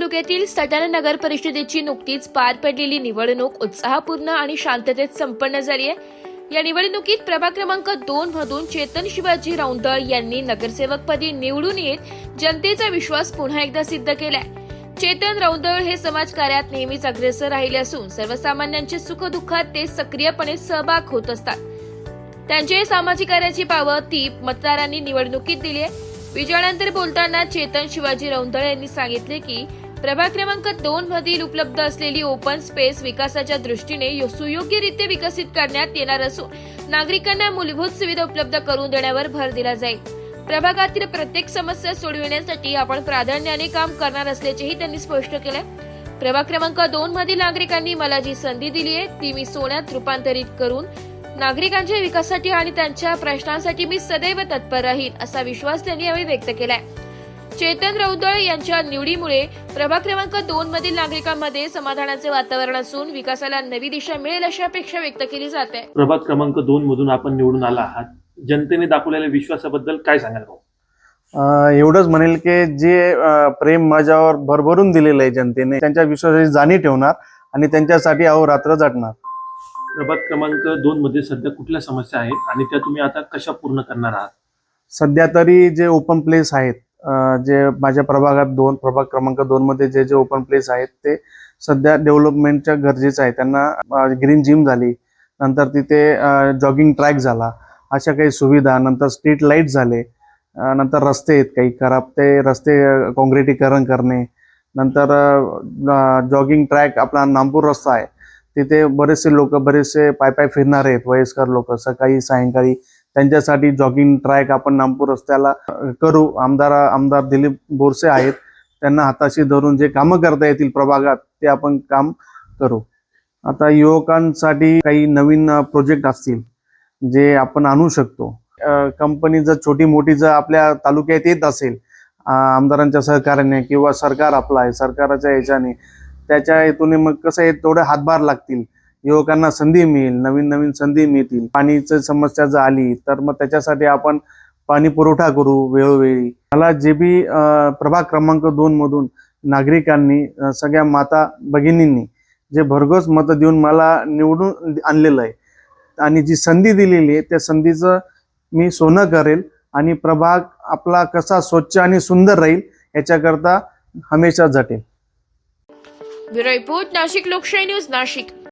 तालुक्यातील सटाणा नगर परिषदेची नुकतीच पार पडलेली निवडणूक उत्साहपूर्ण आणि शांततेत संपन्न झाली आहे। या निवडणुकीत प्रभाग क्रमांक 2 मधून चेतन शिवाजी रौंदळ यांनी नगरसेवकपदी निवडून येत जनतेचा विश्वास पुन्हा एकदा सिद्ध केलाय। चेतन रौंदळ हे समाजकार्यात नेहमीच अग्रेसर राहिले असून सर्वसामान्यांच्या सुखदुःखात ते सक्रियपणे सहभाग होत असतात। त्यांचे सामाजिक कार्याची पावती मतदारांनी निवडणुकीत दिली आहे। विजयानंतर बोलताना चेतन शिवाजी रौंदळ यांनी सांगितले की प्रभाग क्रमांक 2 मधील उपलब्ध असलेली ओपन स्पेस विकासाच्या दृष्टीने सुयोग्यरित्या विकसित करण्यात येणार असून नागरिकांना मूलभूत सुविधा उपलब्ध करून देण्यावर भर दिला जाईल। प्रभागातील प्रत्येक समस्या सोडविण्यासाठी आपण प्राधान्याने काम करणार असल्याचेही त्यांनी स्पष्ट केले। प्रभाग क्रमांक 2 मधील नागरिकांनी मला जी संधी दिली आहे ती मी सोन्यात रूपांतरित करून नागरिकांच्या विकासासाठी आणि त्यांच्या प्रश्नांसाठी मी सदैव तत्पर राहीन असा विश्वास त्यांनी यावेळी व्यक्त केलाय। चेतन रौंदळ यांच्या निवडीमुळे प्रभाग क्रमांक 2 मधील नागरिकांमध्ये समाधानाचे वातावरण असून विकासाला नवी दिशा मिळेल अशी अपेक्षा व्यक्त केली जाते। प्रभाग क्रमांक 2 मधून आपण निवडून आला आहात, जनतेने दाखवलेल्या विश्वासाबद्दल काय सांगाल भाऊ? एवढंच म्हणेल की जे प्रेम माझ्यावर भरभरून दिलेलं आहे जनतेने, त्यांच्या विश्वासाची जाणीव ठेवणार आणि त्यांच्यासाठी अहोरात्र झटणार। प्रभाग क्रमांक 2 मध्ये सध्या कुठल्या समस्या आहेत आणि त्या तुम्ही आता कशा पूर्ण करणार आहात? सध्या तरी जे ओपन प्लेस आहेत, जे माझ्या प्रभाग क्रमांक 2 मध्ये जे जे ओपन प्लेस आहेत ते सध्या डेव्हलपमेंटच्या गरजेचं आहे। त्यांना ग्रीन जिम झाली, नंतर तिथे जॉगिंग ट्रॅक झाला, अशा काही सुविधा, नंतर स्ट्रीट लाईट झाले, नंतर रस्ते आहेत काही खराब, ते रस्ते काँक्रिटीकरण करणे, नंतर जॉगिंग ट्रॅक आपला नामपूर रस्ता आहे, तिथे बरेचसे पाय फिरणारे आहेत वयस्कर लोक सकाळी सायंकाळी, त्यांच्यासाठी जॉगिंग ट्रॅक आपण नामपूर रस्त्याला करू। आमदार दिलीप बोरसे आहेत, त्यांना हाताशी धरून जे कामं करता येतील प्रभागात ते आपण काम करू। आता युवकांसाठी काही नवीन प्रोजेक्ट असतील जे आपण आणू शकतो। कंपनी जर छोटी मोठी जर आपल्या तालुक्यात येत असेल आमदारांच्या सहकार्याने किंवा सरकार आपलं आहे सरकाराच्या ह्याच्याने, त्याच्या हेतूने मग कसं आहे थोडे हातभार लागतील, युवकांना संधी मिळेल, नवीन संधी मिळतील। पाणीची समस्या जर आली तर मग त्याच्यासाठी आपण पाणी पुरवठा करू वेळोवेळी। मला जे बी प्रभाग क्रमांक 2 मधून नागरिकांनी सगळ्या माता भगिनींनी जे भरघोस मतं देऊन मला निवडून आणलेलं आहे आणि जी संधी दिलेली आहे त्या संधीचं मी सोनं करेल आणि प्रभाग आपला कसा स्वच्छ आणि सुंदर राहील याच्याकरता हमेशा झटेल। ब्युरो रिपोर्ट, नाशिक लोकशाही न्यूज, नाशिक।